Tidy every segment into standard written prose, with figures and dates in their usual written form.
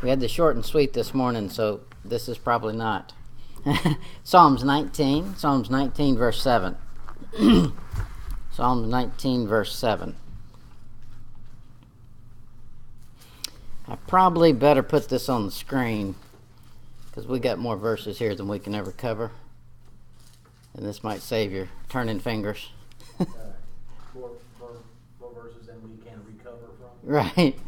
We had the short and sweet this morning, so this is probably not. Psalms 19 verse 7. Psalms 19 verse 7. I probably better put this on the screen because we got more verses here than we can ever cover. And this might save your turning fingers. More verses than we can recover from. Right.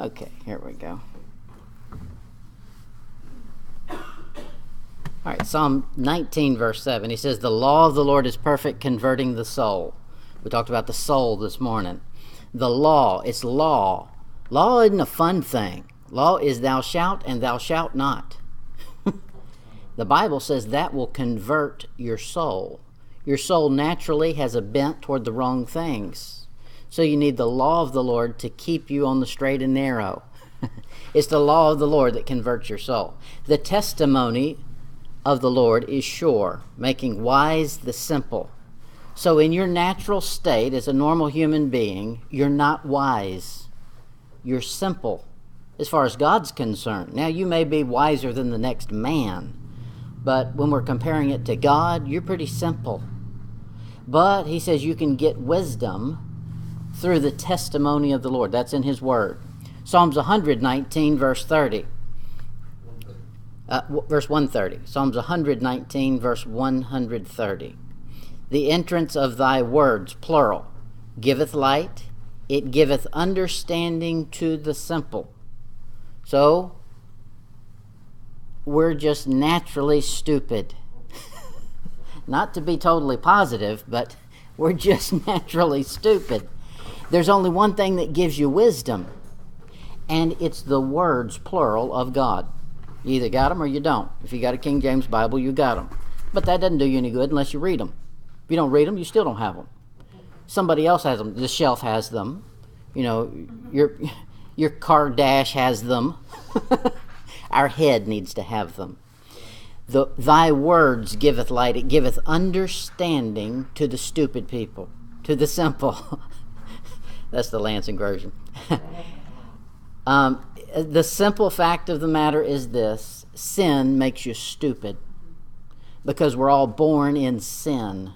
Okay, here we go. All right, Psalm 19, verse 7. He says, "The law of the Lord is perfect, converting the soul." We talked about the soul this morning. The law, it's law. Law isn't a fun thing. Law is thou shalt and thou shalt not. The Bible says that will convert your soul. Your soul naturally has a bent toward the wrong things. So you need the law of the Lord to keep you on the straight and narrow. It's the law of the Lord that converts your soul. The testimony of the Lord is sure, making wise the simple. So in your natural state as a normal human being, you're not wise. You're simple as far as God's concerned. Now you may be wiser than the next man, but when we're comparing it to God, you're pretty simple. But he says you can get wisdom through the testimony of the Lord. That's in his word. Psalms 119, verse 30. Verse 130. Psalms 119, verse 130. "The entrance of thy words," plural, "giveth light, it giveth understanding to the simple." So, we're just naturally stupid. Not to be totally positive, but we're just naturally stupid. There's only one thing that gives you wisdom, and it's the words, plural, of God. You either got them or you don't. If you got a King James Bible, you got them. But that doesn't do you any good unless you read them. If you don't read them, you still don't have them. Somebody else has them. The shelf has them. You know, your car dash has them. Our head needs to have them. Thy words giveth light. It giveth understanding to the stupid people, to the simple. That's the Lansing version. The simple fact of the matter is this: sin makes you stupid because we're all born in sin.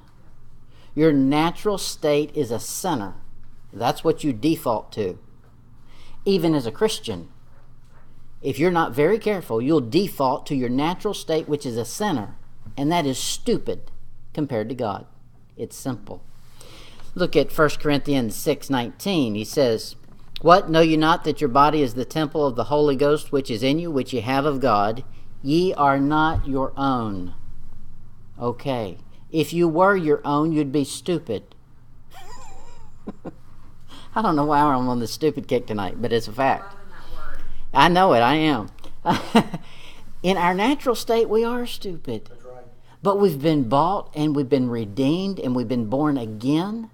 Your natural state is a sinner. That's what you default to. Even as a Christian, if you're not very careful, you'll default to your natural state, which is a sinner, and that is stupid compared to God. It's simple. Look at 1 Corinthians 6:19. He says, "What, know you not that your body is the temple of the Holy Ghost, which is in you, which ye have of God? Ye are not your own." Okay. If you were your own, you'd be stupid. I don't know why I'm on the stupid kick tonight, but it's a fact. I know it, I am. In our natural state, we are stupid. That's right. But we've been bought and we've been redeemed and we've been born again,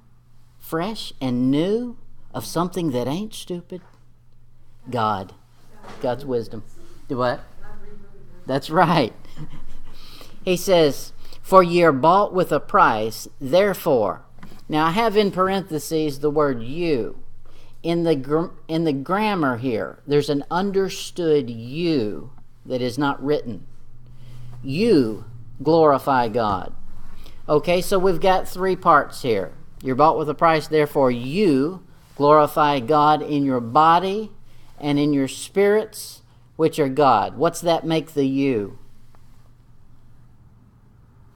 fresh and new, of something that ain't stupid. God. God's wisdom. Do what? That's right. He says, "For ye are bought with a price, therefore." Now I have in parentheses the word "you." In the grammar here, there's an understood "you" that is not written. You glorify God. Okay, so we've got three parts here. You're bought with a price, therefore you glorify God in your body and in your spirits, which are God. What's that make the you?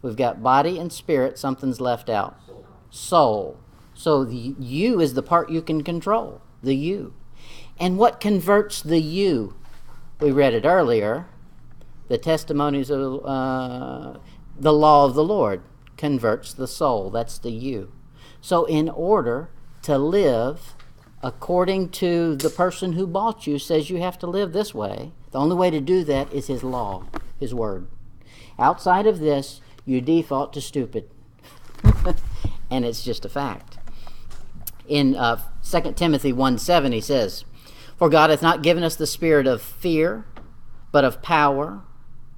We've got body and spirit, something's left out. Soul. So the you is the part you can control, the you. And what converts the you? We read it earlier. The testimonies of the law of the Lord converts the soul. That's the you. So in order to live according to the person who bought you says you have to live this way, the only way to do that is his law, his word. Outside of this, you default to stupid. And it's just a fact. In 2 Timothy 1:7, he says, "For God hath not given us the spirit of fear, but of power,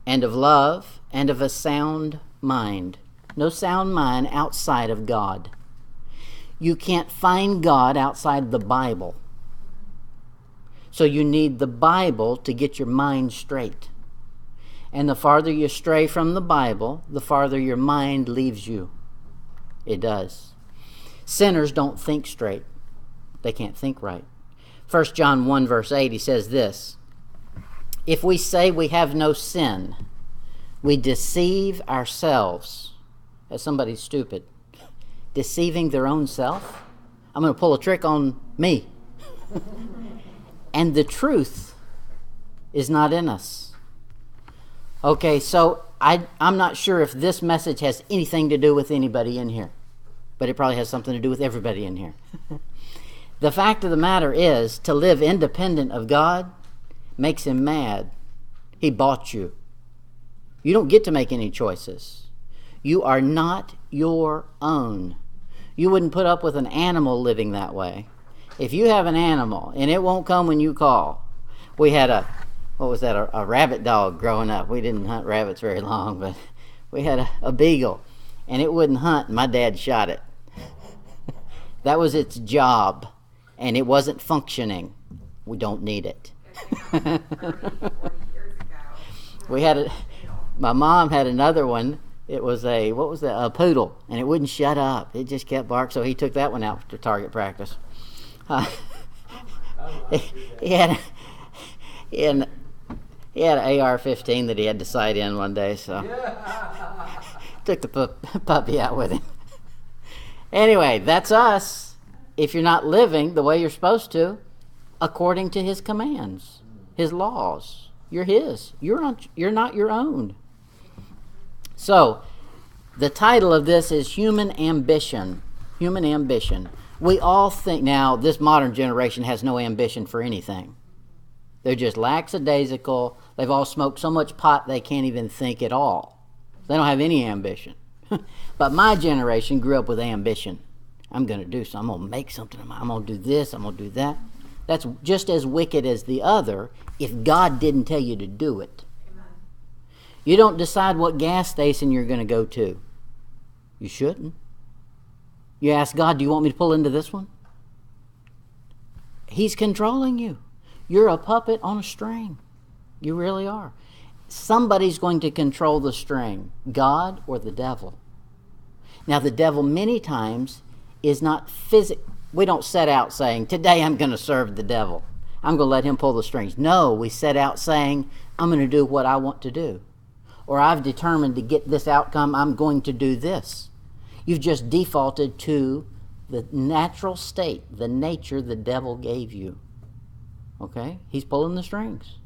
and of love, and of a sound mind." No sound mind outside of God. You can't find God outside the Bible. So you need the Bible to get your mind straight. And the farther you stray from the Bible, the farther your mind leaves you. It does. Sinners don't think straight. They can't think right. 1 John 1 verse 8, he says this, if we say we have no sin, we deceive ourselves. That's somebody stupid. Deceiving their own self? I'm going to pull a trick on me. And the truth is not in us. Okay, so I'm not sure if this message has anything to do with anybody in here, but it probably has something to do with everybody in here. The fact of the matter is, to live independent of God makes him mad. He bought you. You don't get to make any choices. You are not your own. You wouldn't put up with an animal living that way. If you have an animal and it won't come when you call. We had a rabbit dog growing up. We didn't hunt rabbits very long, but we had a beagle, and it wouldn't hunt, and my dad shot it. That was its job, and it wasn't functioning. We don't need it. My mom had another one. It was a poodle, and it wouldn't shut up. It just kept barking, so he took that one out to target practice. He had an AR-15 that he had to sight in one day, so took the puppy out with him. Anyway, that's us. If you're not living the way you're supposed to, according to his commands, his laws, you're his. You're not your own. So, the title of this is Human Ambition. Human ambition. We all think, now, this modern generation has no ambition for anything. They're just lackadaisical. They've all smoked so much pot they can't even think at all. They don't have any ambition. But my generation grew up with ambition. I'm going to do something. I'm going to make something. I'm going to do this. I'm going to do that. That's just as wicked as the other if God didn't tell you to do it. Amen. You don't decide what gas station you're going to go to. You shouldn't. You ask God, do you want me to pull into this one? He's controlling you. You're a puppet on a string. You really are. Somebody's going to control the string, God or the devil. Now, the devil many times is not we don't set out saying, today I'm going to serve the devil. I'm going to let him pull the strings. No, we set out saying, I'm going to do what I want to do. Or I've determined to get this outcome, I'm going to do this. You've just defaulted to the natural state, the nature the devil gave you. Okay? He's pulling the strings.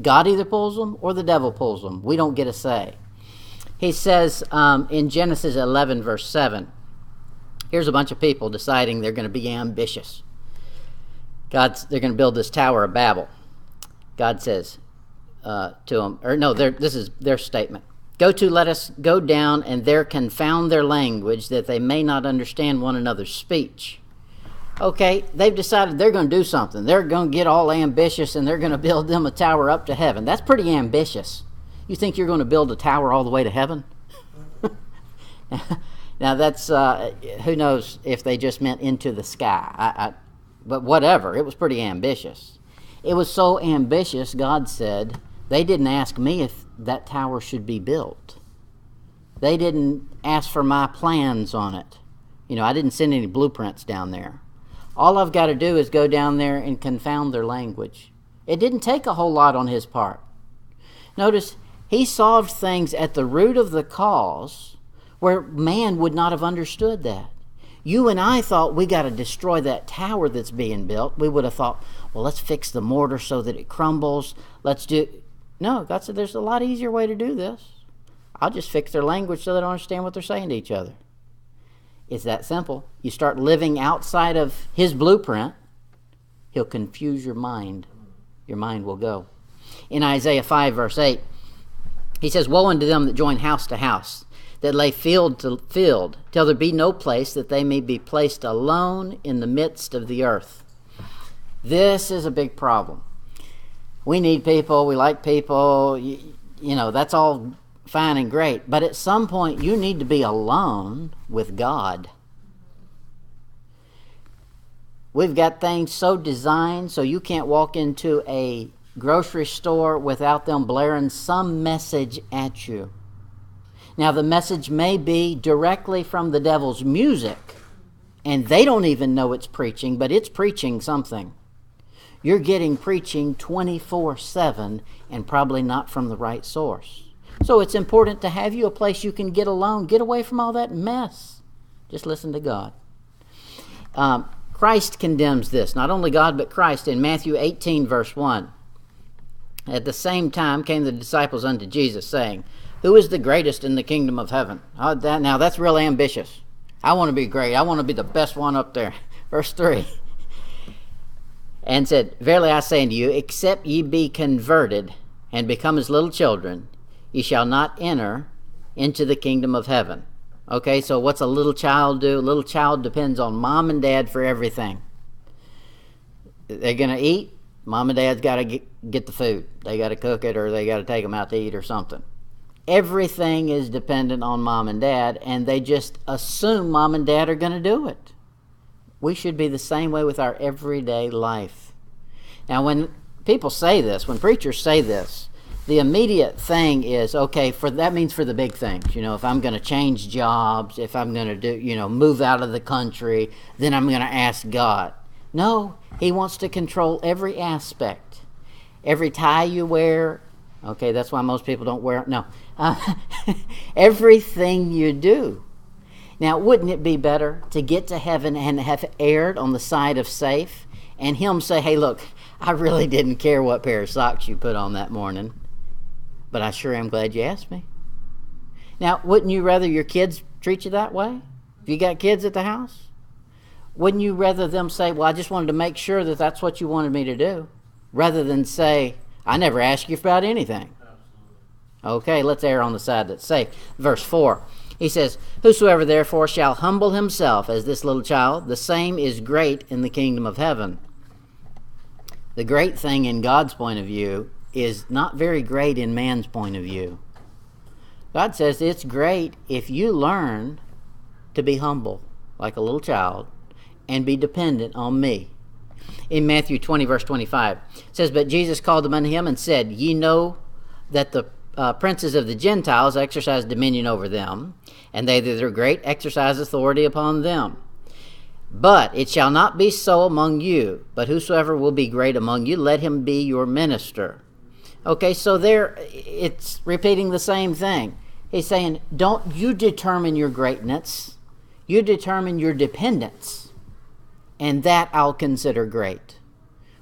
God either pulls them or the devil pulls them. We don't get a say. He says in Genesis 11, verse 7, here's a bunch of people deciding they're going to be ambitious. They're going to build this Tower of Babel. God says to them, this is their statement. Let us go down and there confound their language that they may not understand one another's speech. Okay, they've decided they're going to do something. They're going to get all ambitious and they're going to build them a tower up to heaven. That's pretty ambitious. You think you're going to build a tower all the way to heaven? Now that's, who knows if they just meant into the sky. But whatever, it was pretty ambitious. It was so ambitious, God said, they didn't ask me if that tower should be built. They didn't ask for my plans on it. I didn't send any blueprints down there. All I've got to do is go down there and confound their language. It didn't take a whole lot on his part. Notice, he solved things at the root of the cause where man would not have understood that. You and I thought we got to destroy that tower that's being built. We would have thought, well, let's fix the mortar so that it crumbles. No, God said there's a lot easier way to do this. I'll just fix their language so they don't understand what they're saying to each other. It's that simple. You start living outside of his blueprint, he'll confuse your mind. Your mind will go. In Isaiah 5, verse 8, he says, woe unto them that join house to house, that lay field to field, till there be no place, that they may be placed alone in the midst of the earth. This is a big problem. We need people, we like people, that's all fine and great. But at some point, you need to be alone with God. We've got things so designed so you can't walk into a grocery store without them blaring some message at you. Now, the message may be directly from the devil's music, and they don't even know it's preaching, but it's preaching something. You're getting preaching 24/7 and probably not from the right source. So it's important to have you a place you can get alone, get away from all that mess. Just listen to God. Christ condemns this, not only God, but Christ. In Matthew 18, verse 1, at the same time came the disciples unto Jesus, saying, Who is the greatest in the kingdom of heaven? Now that's real ambitious. I want to be great. I want to be the best one up there. Verse 3, and said, Verily I say unto you, except ye be converted and become as little children, ye shall not enter into the kingdom of heaven. Okay, so what's a little child do? A little child depends on mom and dad for everything. They're going to eat. Mom and dad's got to get the food. They got to cook it, or they got to take them out to eat or something. Everything is dependent on mom and dad, and they just assume mom and dad are going to do it. We should be the same way with our everyday life. Now, when people say this, when preachers say this, the immediate thing is, okay, that means for the big things. If I'm going to change jobs, if I'm going to move out of the country, then I'm going to ask God. No, he wants to control every aspect. Every tie you wear, okay, that's why most people don't wear it. No, everything you do. Now, wouldn't it be better to get to heaven and have erred on the side of safe, and him say, hey, look, I really didn't care what pair of socks you put on that morning, but I sure am glad you asked me. Now, wouldn't you rather your kids treat you that way? If you got kids at the house? Wouldn't you rather them say, well, I just wanted to make sure that that's what you wanted me to do, rather than say, I never asked you about anything? Okay, let's err on the side that's safe. Verse 4, he says, Whosoever therefore shall humble himself as this little child, the same is great in the kingdom of heaven. The great thing in God's point of view is not very great in man's point of view. God says it's great if you learn to be humble like a little child and be dependent on me. In Matthew 20, verse 25, it says, But Jesus called them unto him and said, Ye know that the princes of the Gentiles exercise dominion over them, and they that are great exercise authority upon them. But it shall not be so among you, but whosoever will be great among you, let him be your minister. Okay, so there it's repeating the same thing. He's saying, don't you determine your greatness, you determine your dependence, and that I'll consider great.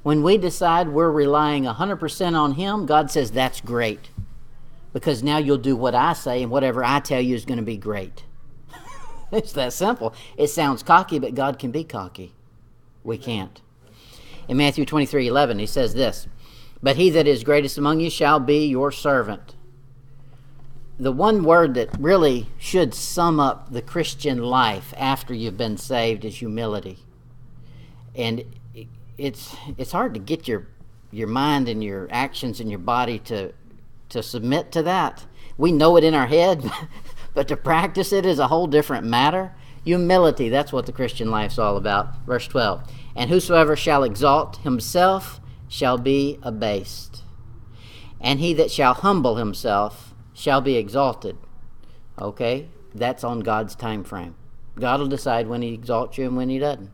When we decide we're relying 100% on him, God says that's great, because now you'll do what I say, and whatever I tell you is going to be great. It's that simple. It sounds cocky, but God can be cocky. We can't. In Matthew 23:11, he says this, But he that is greatest among you shall be your servant. The one word that really should sum up the Christian life after you've been saved is humility. And it's hard to get your mind and your actions and your body to submit to that. We know it in our head, but to practice it is a whole different matter. Humility, that's what the Christian life's all about. Verse 12, And whosoever shall exalt himself shall be abased, and he that shall humble himself shall be exalted. Okay, that's on God's time frame. God will decide when he exalts you and when he doesn't.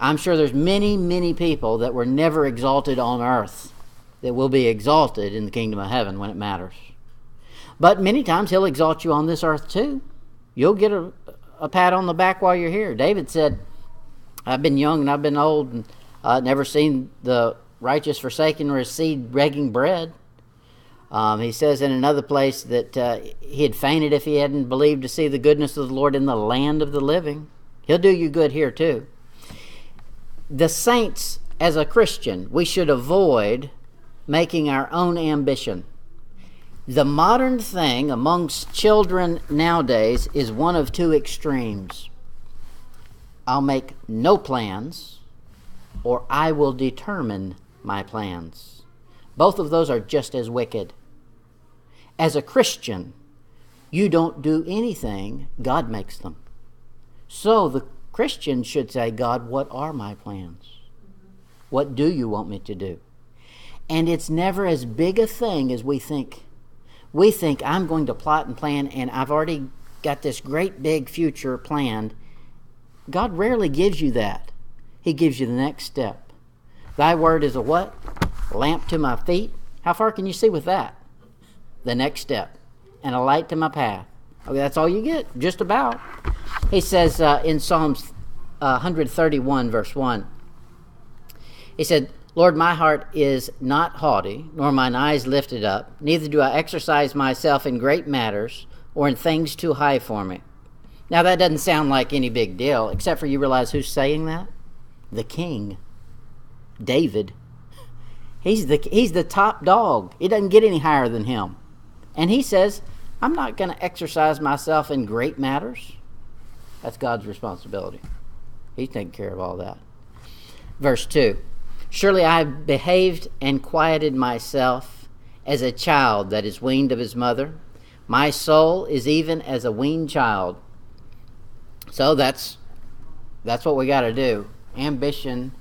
I'm sure there's many, many people that were never exalted on earth that will be exalted in the kingdom of heaven when it matters. But many times he'll exalt you on this earth too. You'll get a pat on the back while you're here. David said, I've been young and I've been old and never seen the righteous forsaken or his seed begging bread. He says in another place that he had fainted if he hadn't believed to see the goodness of the Lord in the land of the living. He'll do you good here too. The saints, as a Christian, we should avoid making our own ambition. The modern thing amongst children nowadays is one of two extremes. I'll make no plans, or I will determine my plans. Both of those are just as wicked. As a Christian, you don't do anything, God makes them. So the Christians should say, God, what are my plans? What do you want me to do? And it's never as big a thing as we think. We think I'm going to plot and plan and I've already got this great big future planned. God rarely gives you that. He gives you the next step. Thy word is a what? Lamp to my feet. How far can you see with that? The next step. And a light to my path. Okay, that's all you get, just about. He says in Psalms 131, verse 1, he said, Lord, my heart is not haughty, nor mine eyes lifted up, neither do I exercise myself in great matters or in things too high for me. Now that doesn't sound like any big deal, except for you realize who's saying that? The king, David. He's the top dog. It doesn't get any higher than him. And he says, I'm not going to exercise myself in great matters. That's God's responsibility. He's taking care of all that. Verse 2, surely I have behaved and quieted myself as a child that is weaned of his mother. My soul is even as a weaned child. So that's what we got to do. Ambition,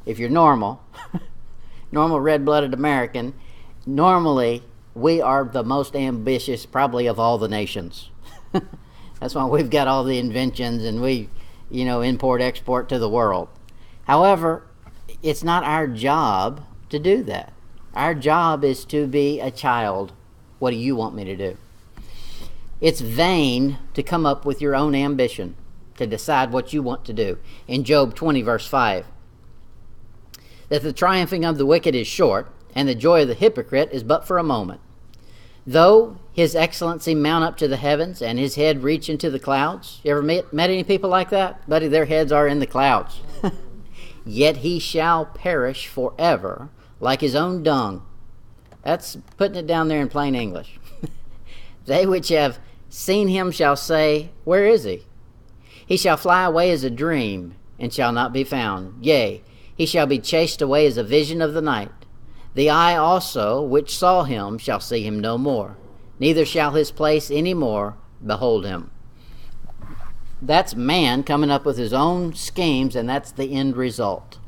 if you're normal, normal red-blooded American, normally we are the most ambitious probably of all the nations. That's why we've got all the inventions and we, import, export to the world. However, it's not our job to do that. Our job is to be a child. What do you want me to do? It's vain to come up with your own ambition, to decide what you want to do. In Job 20, verse 5, that the triumphing of the wicked is short, and the joy of the hypocrite is but for a moment. Though his excellency mount up to the heavens, and his head reach into the clouds. You ever met any people like that? Buddy, their heads are in the clouds. Yet he shall perish forever, like his own dung. That's putting it down there in plain English. They which have seen him shall say, where is he? He shall fly away as a dream, and shall not be found. Yea, he shall be chased away as a vision of the night. The eye also which saw him shall see him no more, neither shall his place any more behold him. That's man coming up with his own schemes, and that's the end result.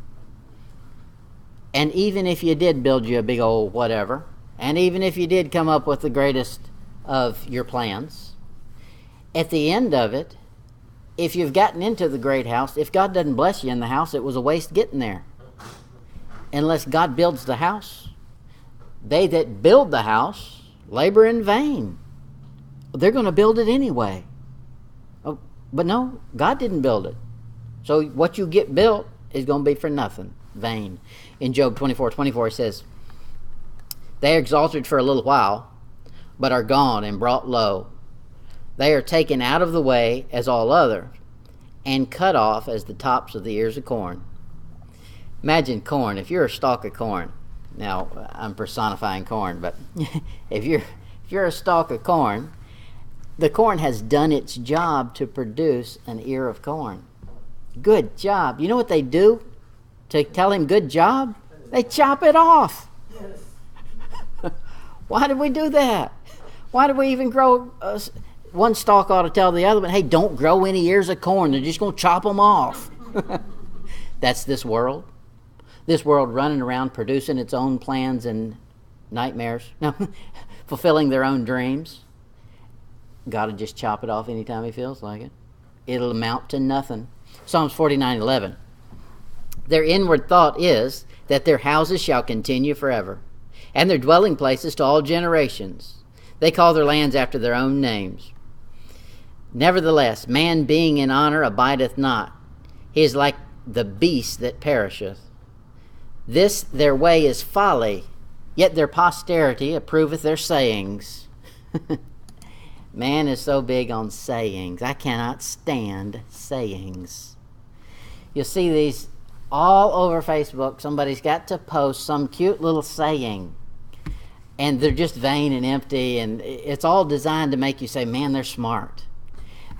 And even if you did build you a big old whatever, and even if you did come up with the greatest of your plans, at the end of it, if you've gotten into the great house, if God doesn't bless you in the house, it was a waste getting there. Unless God builds the house, they that build the house labor in vain. They're going to build it anyway. Oh, but no, God didn't build it. So what you get built is going to be for nothing, vain. In Job 24:24 it says, they are exalted for a little while, but are gone and brought low. They are taken out of the way as all others, and cut off as the tops of the ears of corn. Imagine corn. If you're a stalk of corn, now I'm personifying corn, but if you're a stalk of corn, the corn has done its job to produce an ear of corn. Good job. You know what they do to tell him good job? They chop it off. Why did we do that? Why did we even grow? One stalk ought to tell the other one, hey, don't grow any ears of corn. They're just going to chop them off. That's this world. This world running around producing its own plans and nightmares. No, fulfilling their own dreams. God will just chop it off anytime he feels like it. It'll amount to nothing. Psalms 49:11. Their inward thought is that their houses shall continue forever, and their dwelling places to all generations. They call their lands after their own names. Nevertheless, man being in honor abideth not. He is like the beast that perisheth. This their way is folly, yet their posterity approveth their sayings. Man is so big on sayings. I cannot stand sayings. You'll see these all over Facebook. Somebody's got to post some cute little saying, and they're just vain and empty, and it's all designed to make you say, man, they're smart.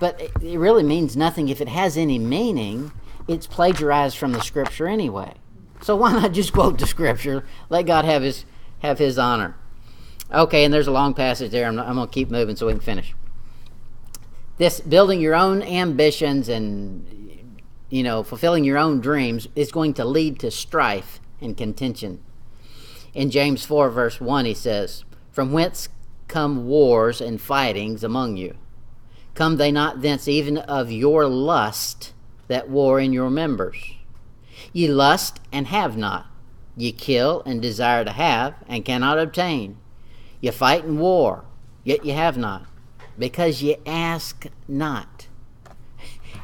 But it really means nothing. If it has any meaning, it's plagiarized from the scripture anyway. So why not just quote the scripture? Let God have his honor. Okay, and there's a long passage there. I'm going to keep moving so we can finish. This building your own ambitions and fulfilling your own dreams is going to lead to strife and contention. In James 4, verse 1, he says, "From whence come wars and fightings among you? Come they not thence even of your lust that war in your members? Ye lust and have not. Ye kill and desire to have and cannot obtain. Ye fight and war, yet ye have not, because ye ask not."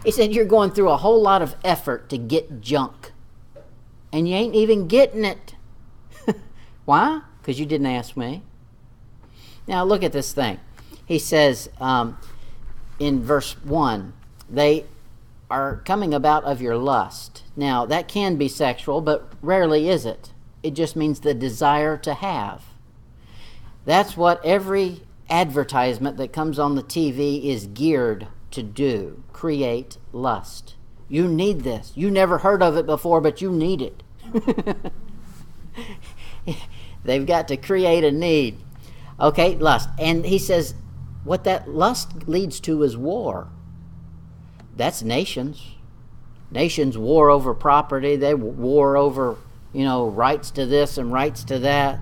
He said you're going through a whole lot of effort to get junk, and you ain't even getting it. Why? Because you didn't ask me. Now look at this thing. He says in verse 1, they are coming about of your lust. Now that can be sexual, but rarely is it. It just means the desire to have. That's what every advertisement that comes on the TV is geared to do: create lust. You need this. You never heard of it before, but you need it. They've got to create a need. Okay, lust. And he says what that lust leads to is war. That's nations. Nations war over property. They war over, rights to this and rights to that.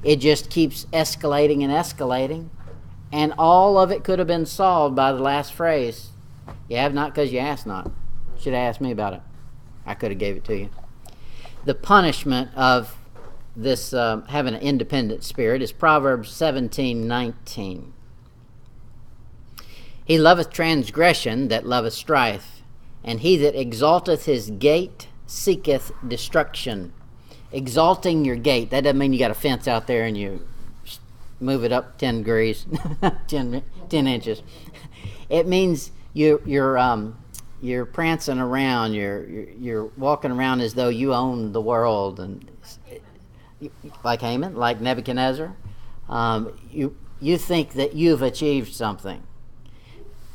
It just keeps escalating and escalating. And all of it could have been solved by the last phrase. You have not because you ask not. Should have asked me about it. I could have gave it to you. The punishment of this having an independent spirit is Proverbs 17:19. He loveth transgression that loveth strife, and he that exalteth his gate seeketh destruction. Exalting your gate, that doesn't mean you got a fence out there and you move it up 10 degrees, 10 inches. It means you're prancing around, you're walking around as though you own the world, and like Haman, like Nebuchadnezzar, you think that you've achieved something.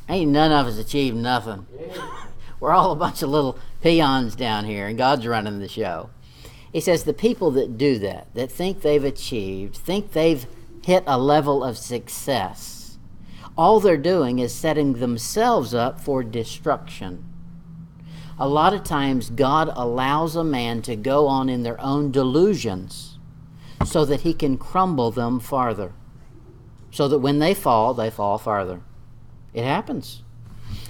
Ain't none of us achieved nothing. We're all a bunch of little peons down here, and God's running the show. He says the people that do that think they've achieved, think they've hit a level of success, all they're doing is setting themselves up for destruction. A lot of times God allows a man to go on in their own delusions so that he can crumble them farther, so that when they fall farther. It happens.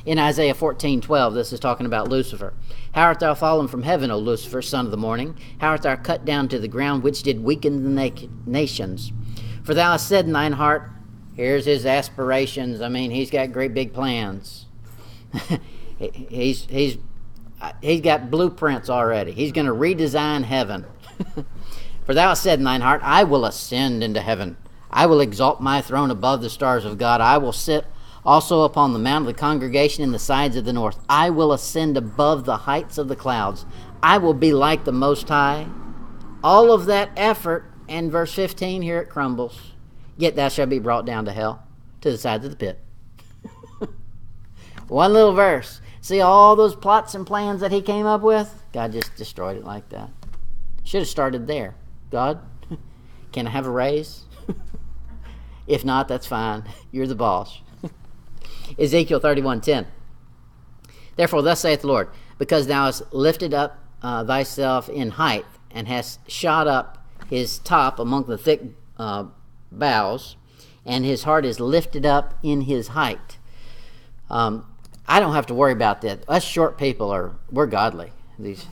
In Isaiah 14:12, this is talking about Lucifer. "How art thou fallen from heaven, O Lucifer, son of the morning? How art thou cut down to the ground, which did weaken the nations? For thou hast said in thine heart," here's his aspirations. He's got great big plans. He's got blueprints already. He's going to redesign heaven. "For thou hast said in thine heart, I will ascend into heaven. I will exalt my throne above the stars of God. I will sit also upon the mount of the congregation in the sides of the north. I will ascend above the heights of the clouds. I will be like the Most High." All of that effort, and verse 15, here it crumbles. "Yet thou shalt be brought down to hell, to the sides of the pit." One little verse. See all those plots and plans that he came up with? God just destroyed it like that. Should have started there. God, can I have a raise? If not, that's fine. You're the boss. Ezekiel 31:10. "Therefore thus saith the Lord, because thou hast lifted up thyself in height, and hast shot up his top among the thick boughs, and his heart is lifted up in his height." I don't have to worry about that. Us short people we're godly. These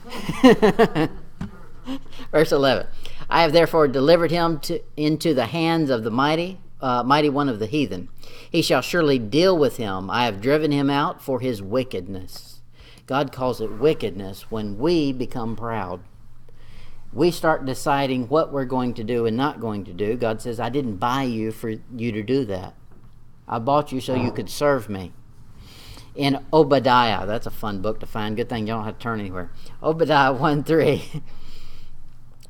Verse 11. "I have therefore delivered him into the hands of the mighty one of the heathen. He shall surely deal with him. I have driven him out for his wickedness." God calls it wickedness when we become proud. We start deciding what we're going to do and not going to do. God says, "I didn't buy you for you to do that. I bought you so you could serve me." In Obadiah, that's a fun book to find. Good thing you don't have to turn anywhere. Obadiah 1:3.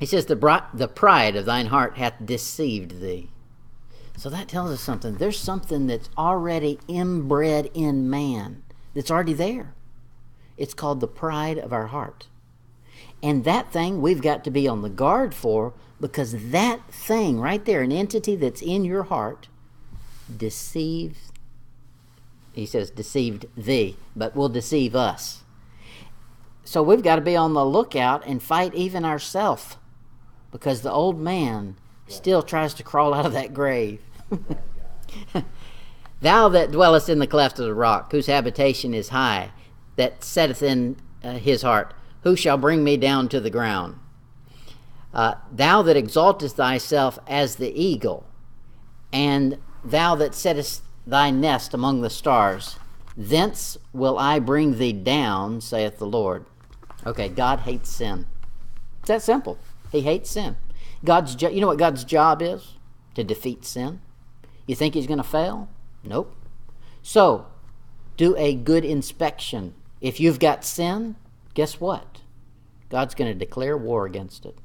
He says, the pride of thine heart hath deceived thee." So that tells us something. There's something that's already inbred in man that's already there. It's called the pride of our heart. And that thing we've got to be on the guard for, because that thing right there, an entity that's in your heart, deceives, he says deceived thee, but will deceive us. So we've got to be on the lookout and fight even ourselves, because the old man still tries to crawl out of that grave. Thou that dwellest in the cleft of the rock, whose habitation is high, that setteth in his heart, who shall bring me down to the ground? Thou that exaltest thyself as the eagle, and thou that settest thy nest among the stars, thence will I bring thee down, saith the Lord. Okay, God hates sin. It's that simple. He hates sin. You know what God's job is? To defeat sin. You think he's going to fail? Nope. So, do a good inspection. If you've got sin, guess what? God's going to declare war against it.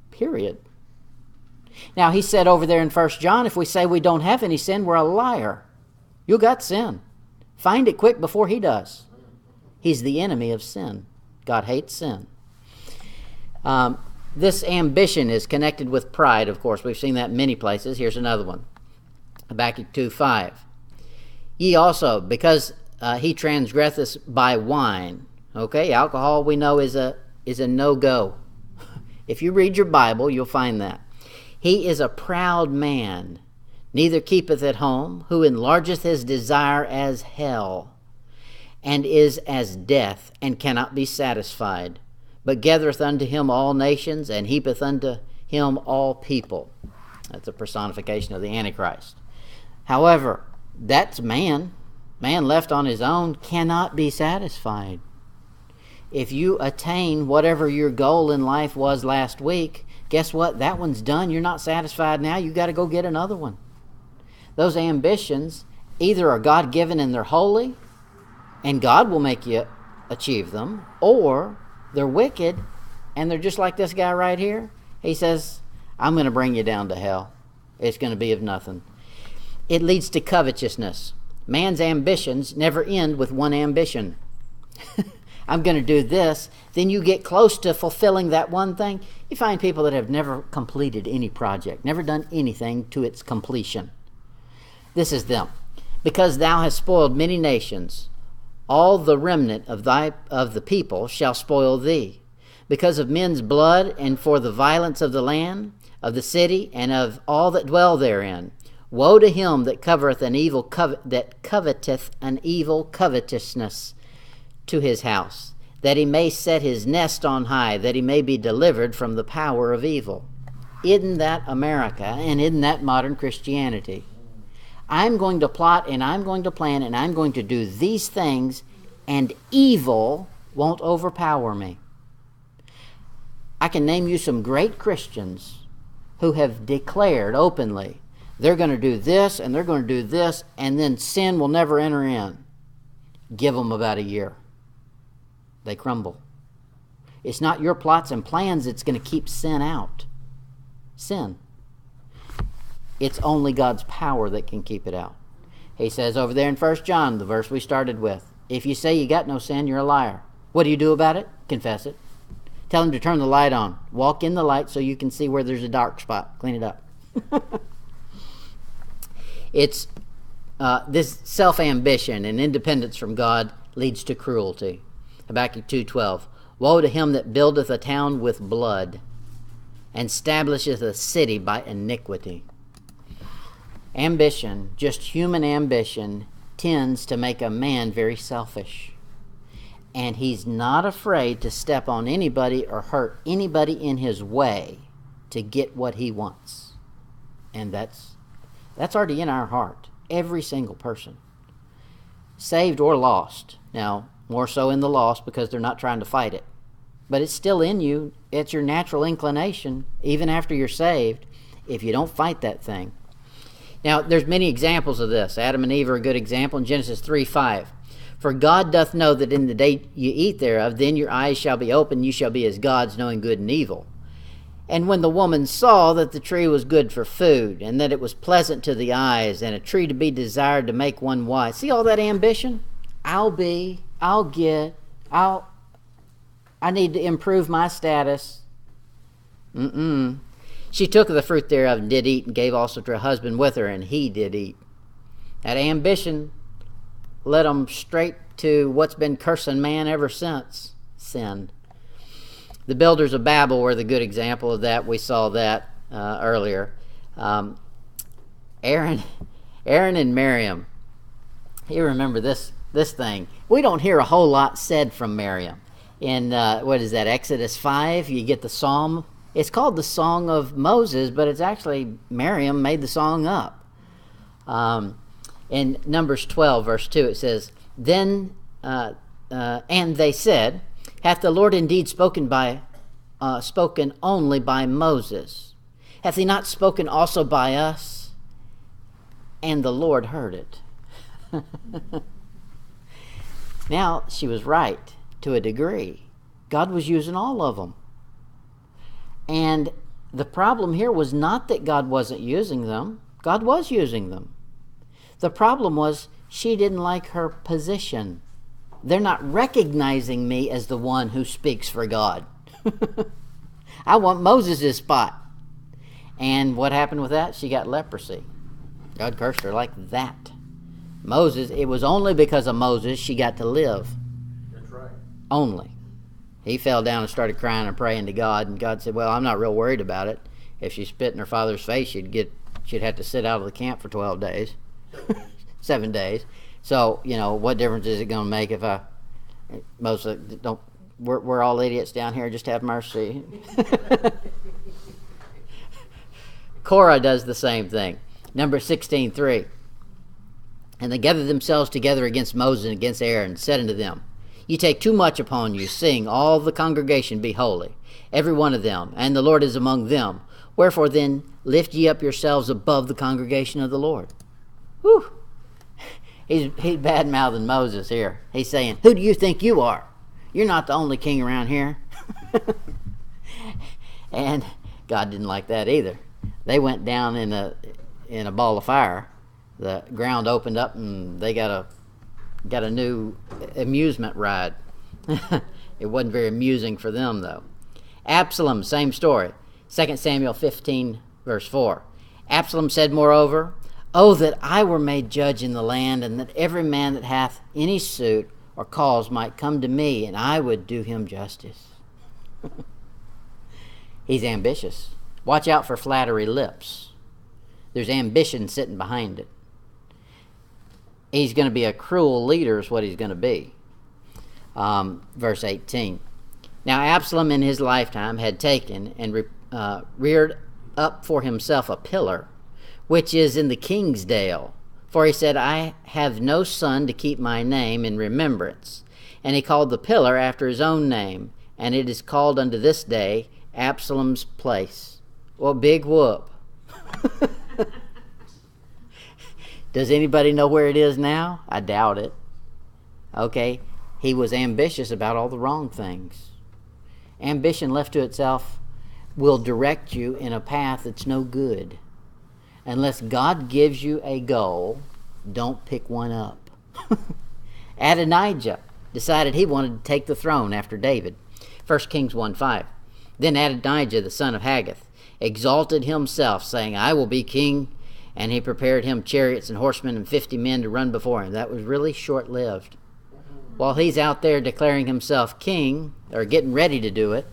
Period. Now, he said over there in 1 John, if we say we don't have any sin, we're a liar. You got sin. Find it quick before he does. He's the enemy of sin. God hates sin. This ambition is connected with pride, of course. We've seen that in many places. Here's another one. Habakkuk 2:5. Ye also, because he transgresseth by wine. Okay, alcohol we know is a no-go. If you read your Bible, you'll find that. He is a proud man, neither keepeth at home, who enlargeth his desire as hell, and is as death, and cannot be satisfied, but gathereth unto him all nations, and heapeth unto him all people. That's a personification of the Antichrist. However, that's man. Man left on his own cannot be satisfied. If you attain whatever your goal in life was last week, guess what? That one's done. You're not satisfied now. You got to go get another one. Those ambitions either are God-given and they're holy, and God will make you achieve them, or they're wicked, and they're just like this guy right here. He says, I'm going to bring you down to hell. It's going to be of nothing. It leads to covetousness. Man's ambitions never end with one ambition. I'm going to do this. Then you get close to fulfilling that one thing. You find people that have never completed any project, never done anything to its completion. This is them. Because thou hast spoiled many nations, all the remnant of the people shall spoil thee. Because of men's blood, and for the violence of the land, of the city, and of all that dwell therein. Woe to him that coveteth an evil covetousness to his house, that he may set his nest on high, that he may be delivered from the power of evil. Isn't that America, and isn't that modern Christianity? I'm going to plot, and I'm going to plan, and I'm going to do these things, and evil won't overpower me. I can name you some great Christians who have declared openly, they're going to do this, and they're going to do this, and then sin will never enter in. Give them about a year. They crumble. It's not your plots and plans that's going to keep sin out. Sin. It's only God's power that can keep it out. He says over there in 1 John, the verse we started with, if you say you got no sin, you're a liar. What do you do about it? Confess it. Tell him to turn the light on. Walk in the light so you can see where there's a dark spot. Clean it up. It's this self-ambition and independence from God leads to cruelty. Habakkuk 2:12. Woe to him that buildeth a town with blood, and establisheth a city by iniquity. Ambition, just human ambition, tends to make a man very selfish. And he's not afraid to step on anybody or hurt anybody in his way to get what he wants. And that's already in our heart. Every single person. Saved or lost. Now, more so in the lost because they're not trying to fight it. But it's still in you. It's your natural inclination, even after you're saved, if you don't fight that thing. Now, there's many examples of this. Adam and Eve are a good example in Genesis 3:5. For God doth know that in the day you eat thereof, then your eyes shall be opened, you shall be as gods, knowing good and evil. And when the woman saw that the tree was good for food, and that it was pleasant to the eyes, and a tree to be desired to make one wise. See all that ambition? I need to improve my status. She took of the fruit thereof and did eat, and gave also to her husband with her, and he did eat. That ambition led them straight to what's been cursing man ever since. sin. The builders of Babel were the good example of that. We saw that earlier. Aaron and Miriam. You remember this thing. We don't hear a whole lot said from Miriam. In, what is that, Exodus 5, you get the psalm. It's called the Song of Moses, but it's actually Miriam made the song up. In Numbers 12, verse 2, it says, and they said, hath the Lord indeed spoken only by Moses? Hath he not spoken also by us? And the Lord heard it. Now, she was right to a degree. God was using all of them. And the problem here was not that God wasn't using them. God was using them. The problem was she didn't like her position. They're not recognizing me as the one who speaks for God. I want Moses' spot. And what happened with that? She got leprosy. God cursed her like that. Moses, it was only because of Moses she got to live. That's right. Only. He fell down and started crying and praying to God, and God said, well, I'm not real worried about it. If she spit in her father's face, she'd have to sit out of the camp for 12 days. 7 days. So, what difference is it going to make if we're all idiots down here, just have mercy. Korah does the same thing. Numbers 16:3. And they gathered themselves together against Moses and against Aaron, and said unto them, Ye take too much upon you, seeing all the congregation be holy, every one of them, and the Lord is among them. Wherefore then lift ye up yourselves above the congregation of the Lord. Whew. He's bad-mouthing Moses here. He's saying, who do you think you are? You're not the only king around here. And God didn't like that either. They went down in a ball of fire. The ground opened up and they got a new amusement ride. It wasn't very amusing for them, though. Absalom, same story. 2 Samuel 15, verse 4. Absalom said, moreover, O that I were made judge in the land, and that every man that hath any suit or cause might come to me, and I would do him justice. He's ambitious. Watch out for flattery lips. There's ambition sitting behind it. He's going to be a cruel leader is what he's going to be. Verse 18. Now Absalom in his lifetime had taken and reared up for himself a pillar, which is in the king's dale. For he said, I have no son to keep my name in remembrance. And he called the pillar after his own name, and it is called unto this day Absalom's place. Well, big whoop. Does anybody know where it is now? I doubt it. Okay, he was ambitious about all the wrong things. Ambition left to itself will direct you in a path that's no good. Unless God gives you a goal, don't pick one up. Adonijah decided he wanted to take the throne after David. 1 Kings 1:5. Then Adonijah, the son of Haggith, exalted himself, saying, I will be king. And he prepared him chariots and horsemen and 50 men to run before him. That was really short-lived. While he's out there declaring himself king, or getting ready to do it,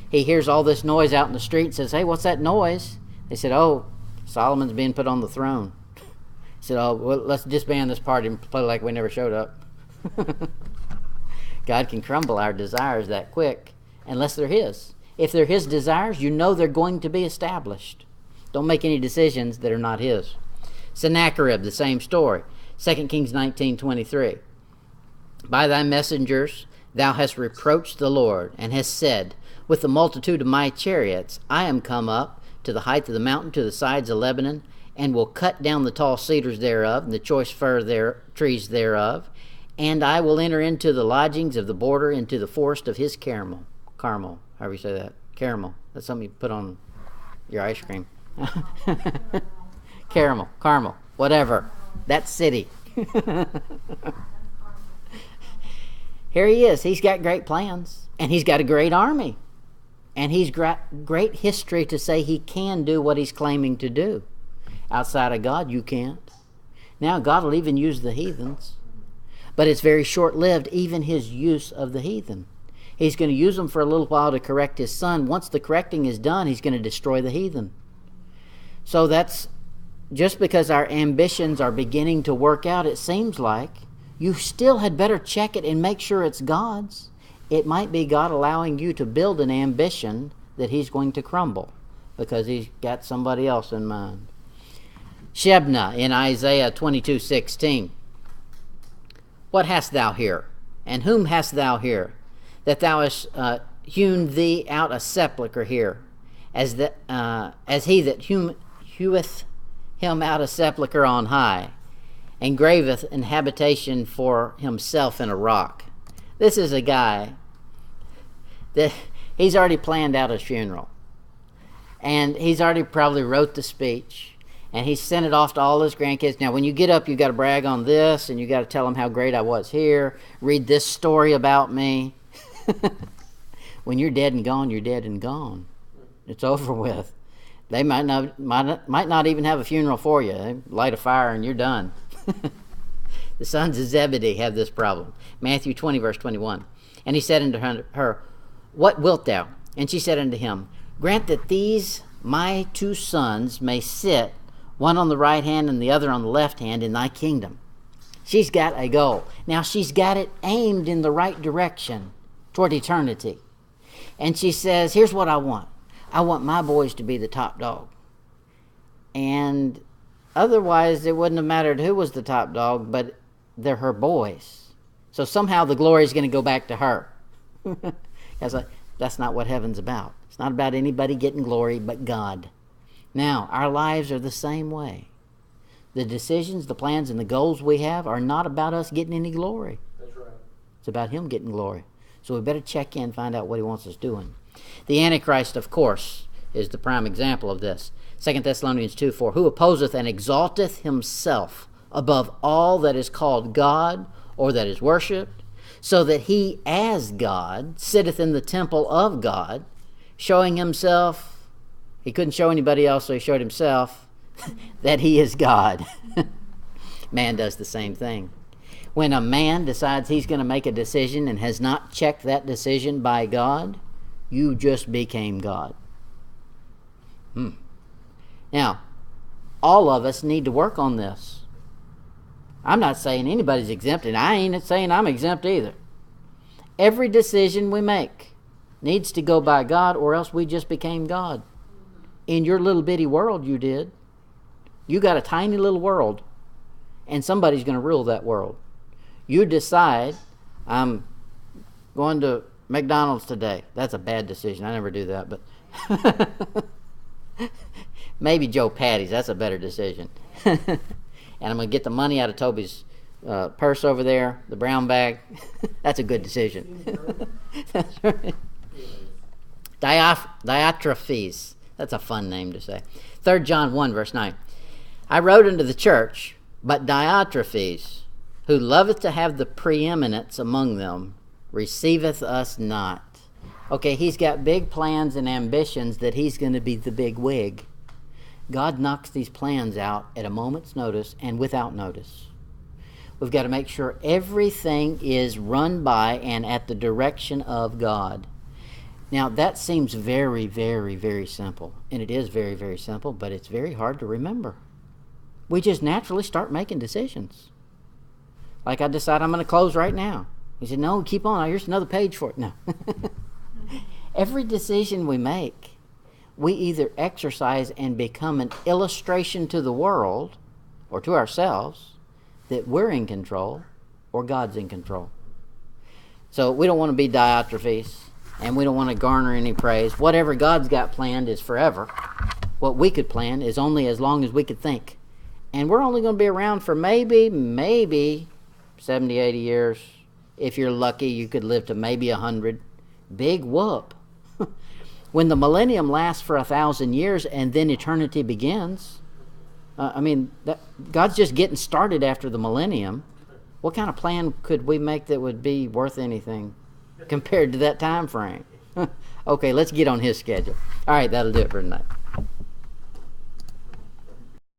he hears all this noise out in the street and says, hey, what's that noise? They said, oh, Solomon's being put on the throne. He said, oh, well, let's disband this party and play like we never showed up. God can crumble our desires that quick, unless they're his. If they're his desires, you know they're going to be established. Don't make any decisions that are not his. Sennacherib, the same story. 2 Kings 19:23. By thy messengers thou hast reproached the Lord, and hast said, with the multitude of my chariots, I am come up to the height of the mountain, to the sides of Lebanon, and will cut down the tall cedars thereof, and the choice trees thereof, and I will enter into the lodgings of the border, into the forest of his Carmel, however you say that, caramel. That's something you put on your ice cream. Caramel, whatever. That city. Here he is. He's got great plans, and he's got a great army, and he's got great history to say he can do what he's claiming to do. Outside of God, you can't. Now, God will even use the heathens, but it's very short-lived, even his use of the heathen. He's going to use them for a little while to correct his son. Once the correcting is done, he's going to destroy the heathen. So that's just because our ambitions are beginning to work out, it seems like, you still had better check it and make sure it's God's. It might be God allowing you to build an ambition that he's going to crumble because he's got somebody else in mind. Shebna in Isaiah 22:16. What hast thou here? And whom hast thou here? That thou hast hewn thee out a sepulchre here, as he that heweth him out a sepulchre on high, and graveth an habitation for himself in a rock. This is a guy that he's already planned out his funeral. And he's already probably wrote the speech. And he sent it off to all his grandkids. Now, when you get up, you got to brag on this, and you got to tell them how great I was here. Read this story about me. When you're dead and gone, you're dead and gone. It's over with. They might not even have a funeral for you. They light a fire and you're done. The sons of Zebedee have this problem. Matthew 20, verse 21. And he said unto her, What wilt thou? And she said unto him, Grant that these my two sons may sit, one on the right hand and the other on the left hand, in thy kingdom. She's got a goal. Now she's got it aimed in the right direction toward eternity. And she says, here's what I want. I want my boys to be the top dog. And otherwise it wouldn't have mattered who was the top dog, but they're her boys. So somehow the glory is going to go back to her. That's not what heaven's about. It's not about anybody getting glory but God. Now, our lives are the same way. The decisions, the plans, and the goals we have are not about us getting any glory. That's right. It's about him getting glory. So we better check in and find out what he wants us doing. The Antichrist, of course, is the prime example of this. 2 Thessalonians 2:4, who opposeth and exalteth himself above all that is called God or that is worshipped, so that he as God sitteth in the temple of God, showing himself, he couldn't show anybody else, so he showed himself, that he is God. Man does the same thing. When a man decides he's going to make a decision and has not checked that decision by God, you just became God. Now, all of us need to work on this. I'm not saying anybody's exempt, and I ain't saying I'm exempt either. Every decision we make needs to go by God, or else we just became God. In your little bitty world, you did. You got a tiny little world, and somebody's going to rule that world. You decide, I'm going to McDonald's today. That's a bad decision. I never do that, but maybe Joe Patty's. That's a better decision. And I'm going to get the money out of Toby's purse over there, the brown bag. That's a good decision. That's right. Diotrephes. That's a fun name to say. 3 John 1, verse 9. I wrote unto the church, but Diotrephes, who loveth to have the preeminence among them, receiveth us not. Okay, he's got big plans and ambitions that he's going to be the big wig. God knocks these plans out at a moment's notice and without notice. We've got to make sure everything is run by and at the direction of God. Now, that seems very, very, very simple. And it is very, very simple, but it's very hard to remember. We just naturally start making decisions. Like I decide I'm going to close right now. He said, no, keep on. Here's another page for it. No. Every decision we make, we either exercise and become an illustration to the world or to ourselves that we're in control or God's in control. So we don't want to be Diotrephes, and we don't want to garner any praise. Whatever God's got planned is forever. What we could plan is only as long as we could think. And we're only going to be around for maybe 70, 80 years. If you're lucky, you could live to maybe 100. Big whoop. When the millennium lasts for 1,000 years and then eternity begins, God's just getting started after the millennium. What kind of plan could we make that would be worth anything compared to that time frame? Okay, let's get on his schedule. All right, that'll do it for tonight.